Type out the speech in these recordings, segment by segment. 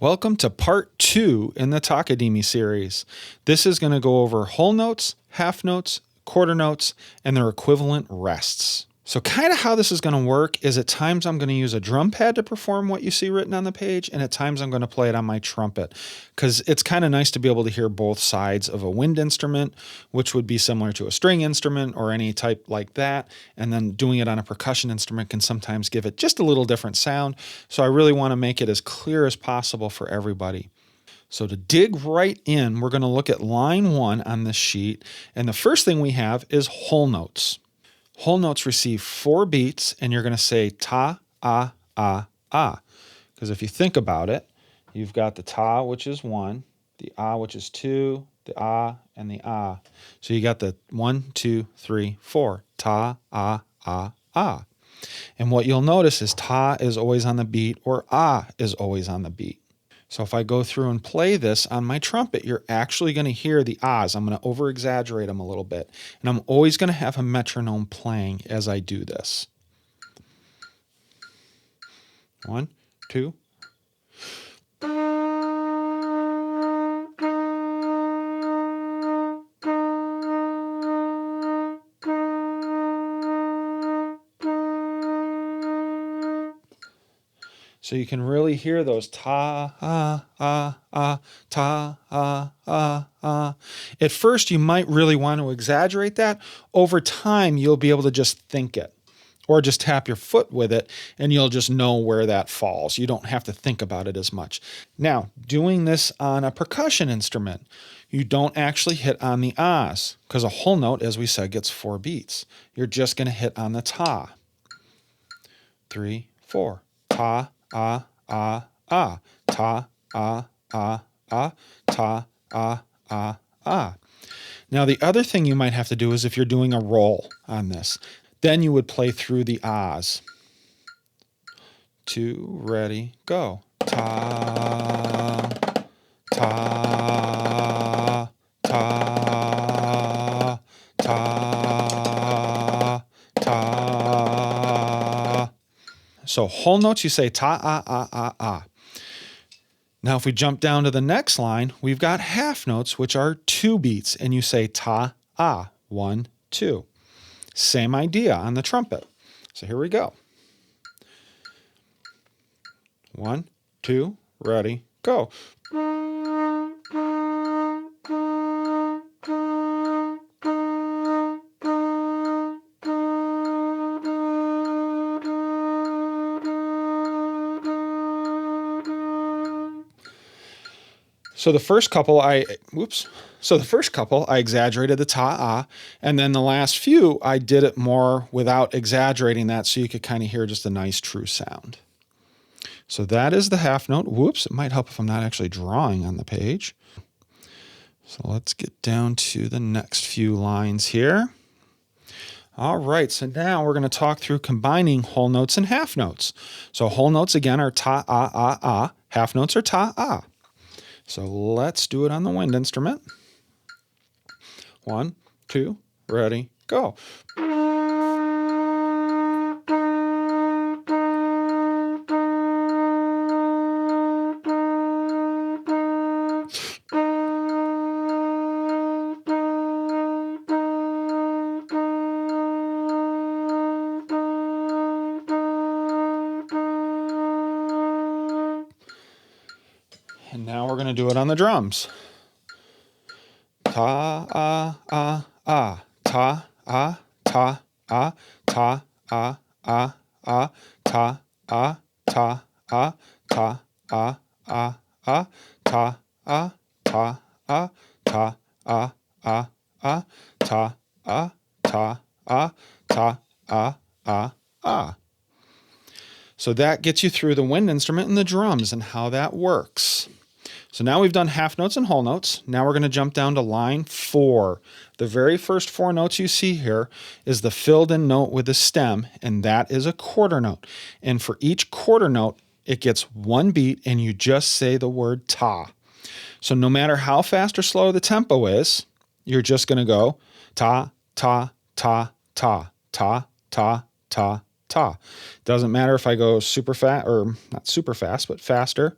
Welcome to part 2 in the Takadimi series. This is going to go over whole notes, half notes, quarter notes, and their equivalent rests. So kind of how this is going to work is at times I'm going to use a drum pad to perform what you see written on the page, and at times I'm going to play it on my trumpet because it's kind of nice to be able to hear both sides of a wind instrument, which would be similar to a string instrument or any type like that, and then doing it on a percussion instrument can sometimes give it just a little different sound. So I really want to make it as clear as possible for everybody. So to dig right in, we're going to look at line 1 on this sheet, and the first thing we have is whole notes. Whole notes receive 4 beats, and you're going to say ta, ah, ah, ah. Because if you think about it, you've got the ta, which is 1, the ah, which is 2, the ah, and the ah. So you got the 1, 2, 3, 4. Ta, ah, ah, ah. And what you'll notice is ta is always on the beat, or ah is always on the beat. So if I go through and play this on my trumpet, you're actually going to hear the ahs. I'm going to over-exaggerate them a little bit. And I'm always going to have a metronome playing as I do this. 1, 2. So you can really hear those ta, ah, ah, ah, ta, ah, ah, ah. At first, you might really want to exaggerate that. Over time, you'll be able to just think it or just tap your foot with it, and you'll just know where that falls. You don't have to think about it as much. Now, doing this on a percussion instrument, you don't actually hit on the ahs because a whole note, as we said, gets 4 beats. You're just going to hit on the ta. 3, 4. Ta, ah, ah, ah, ta, ah, ah, ah, ta, ah, ah, ah. Now, the other thing you might have to do is if you're doing a roll on this, then you would play through the ahs. 2, ready, go. Ta, ta, ta, ta, ta. So whole notes, you say ta, ah, ah, ah, ah. Now, if we jump down to the next line, we've got half notes, which are 2 beats, and you say ta, ah, 1, 2. Same idea on the trumpet. So here we go. 1, 2, ready, go. So the first couple I exaggerated the ta, ah, and then the last few I did it more without exaggerating that so you could kind of hear just a nice true sound. So that is the half note. Whoops, it might help if I'm not actually drawing on the page. So let's get down to the next few lines here. All right, so now we're going to talk through combining whole notes and half notes. So whole notes again are ta, ah, ah, ah. Half notes are ta, ah. So let's do it on the wind instrument. 1, 2, ready, go. And now we're going to do it on the drums. Ta, ah, ah, ah. Ta, ah, ta, ah, ta, ah, ah, ah, ta, ah, ta, ah, ta, ah, ah, ah, ta, ah, ta, ah, ta, ah, ah, ah, ta, ah, ta, ah, ta, ah, ah, ah. So that gets you through the wind instrument and the drums and how that works. So now we've done half notes and whole notes. Now we're going to jump down to line 4. The very first 4 notes you see here is the filled in note with the stem, and that is a quarter note. And for each quarter note, it gets 1 beat, and you just say the word ta. So no matter how fast or slow the tempo is, you're just going to go ta, ta, ta, ta, ta, ta, ta, ta. Doesn't matter if I go super fast, or not super fast, but faster.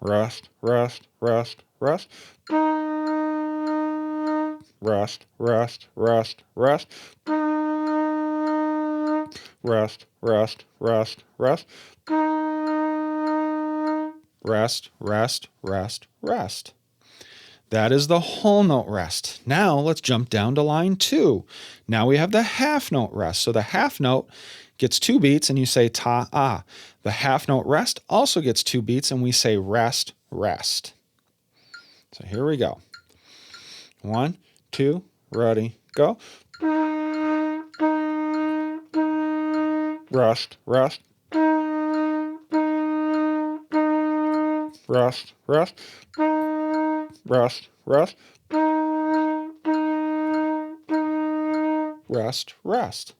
rest, rest, rest, rest. Rest, rest, rest, rest. Rest, rest, rest, rest. Rest, rest, rest, rest. That is the whole note rest. Now let's jump down to line 2. Now we have the half note rest. So the half note gets 2 beats and you say ta-ah. The half note rest also gets 2 beats and we say rest, rest. So here we go. 1, 2, ready, go. Rest, rest. Rest, rest. Rest, rest. Rest, rest.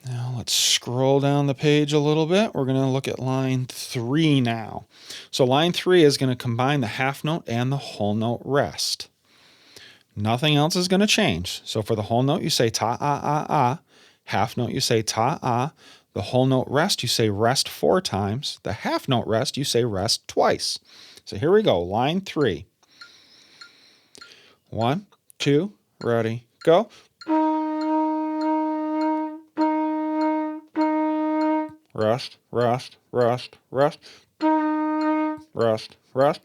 Now let's scroll down the page a little bit. We're going to look at line 3 now. So line 3 is going to combine the half note and the whole note rest. Nothing else is going to change. So for the whole note, you say ta-ah-ah-ah. Half note, you say ta-ah. The whole note rest, you say rest 4 times. The half note rest, you say rest twice. So here we go, line 3. 1, 2, ready, go. Rest, rest, rest, rest. Rest, rest.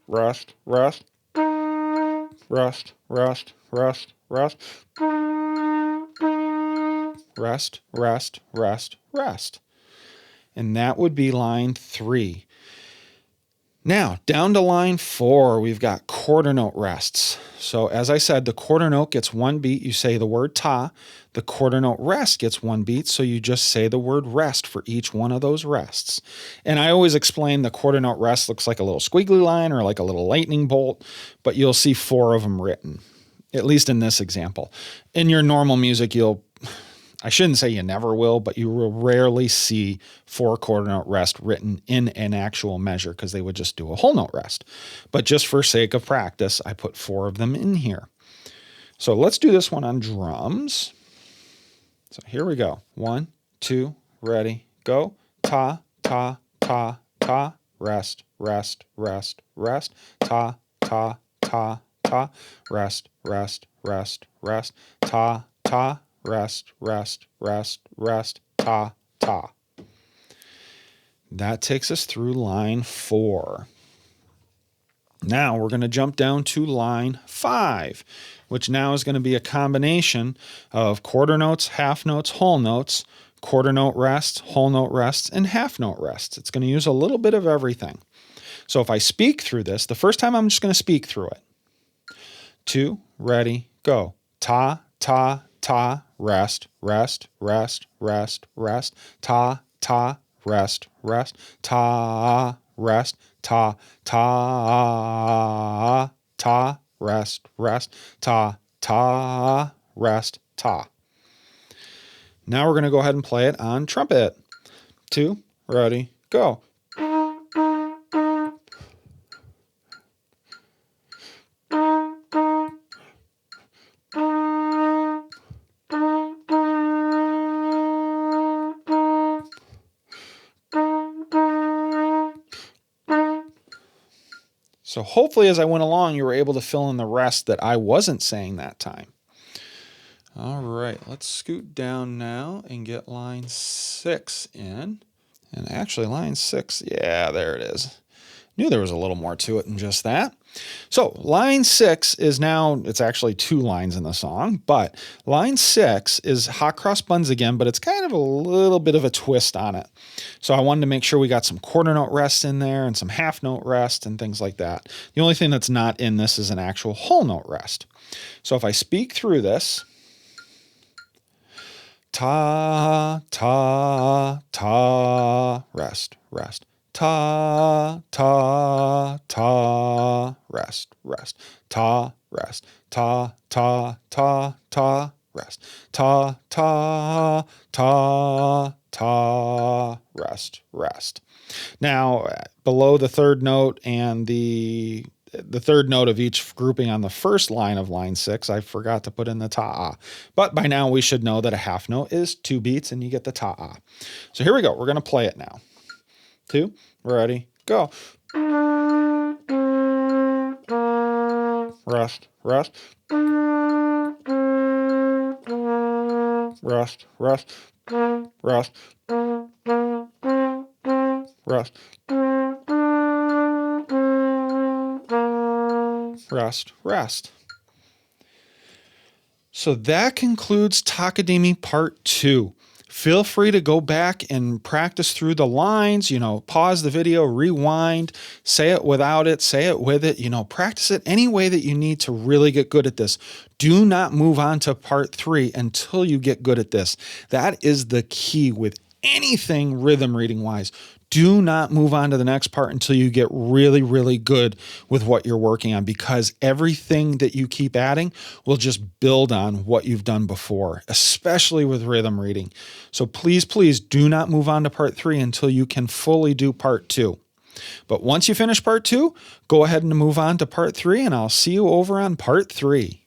Rest, rest. Rest, rest, rest, rest. Rest, rest, rest, rest. And that would be line 3. Now, down to line 4, we've got quarter note rests. So as I said, the quarter note gets 1 beat, you say the word ta. The quarter note rest gets 1 beat, so you just say the word rest for each one of those rests. And I always explain the quarter note rest looks like a little squiggly line or like a little lightning bolt, but you'll see 4 of them written, at least in this example. In your normal music, I shouldn't say you never will, but you will rarely see 4 quarter note rest written in an actual measure because they would just do a whole note rest. But just for sake of practice, I put 4 of them in here. So let's do this one on drums. So here we go. 1, 2, ready, go. Ta, ta, ta, ta, rest, rest, rest, rest. Ta, ta, ta, ta, rest, rest, rest, rest. Ta, ta, rest, rest, rest, rest, ta, ta. That takes us through line 4. Now we're going to jump down to line 5, which now is going to be a combination of quarter notes, half notes, whole notes, quarter note rests, whole note rests, and half note rests. It's going to use a little bit of everything. So if I speak through this, the first time I'm just going to speak through it. 2, ready, go. Ta, ta, ta, rest, rest, rest, rest, rest. Ta, ta, rest, rest. Ta, rest. Ta, ta, ta, rest, rest. Ta, ta, rest, ta. Now we're going to go ahead and play it on trumpet. 2, ready, go. So hopefully as I went along, you were able to fill in the rest that I wasn't saying that time. All right, let's scoot down now and get line 6 in. And actually line 6, yeah, there it is. Knew there was a little more to it than just that. So line 6 is now, it's actually 2 lines in the song, but line 6 is hot cross buns again, but it's kind of a little bit of a twist on it. So I wanted to make sure we got some quarter note rest in there and some half note rest and things like that. The only thing that's not in this is an actual whole note rest. So if I speak through this, ta, ta, ta, rest, rest. Ta, ta, ta, rest, rest. Ta, rest. Ta, ta, ta, ta, rest. Ta, ta, ta, ta, rest, rest. Now, below the third note and the the third note of each grouping on the first line of line 6. I forgot to put in the ta-ah. But by now we should know that a half note is 2 beats and you get the ta-ah. So here we go. We're going to play it now. 2, ready, go. Rest, rest. Rest, rest, rest, rest, rest, rest. So that concludes Takadimi Part 2. Feel free to go back and practice through the lines, pause the video, rewind, say it without it, say it with it, practice it any way that you need to really get good at this. Do not move on to Part 3 until you get good at this. That is the key with anything rhythm reading wise. Do not move on to the next part until you get really, really good with what you're working on, because everything that you keep adding will just build on what you've done before, especially with rhythm reading. So please, please do not move on to Part 3 until you can fully do Part 2. But once you finish Part 2, go ahead and move on to Part 3, and I'll see you over on Part 3.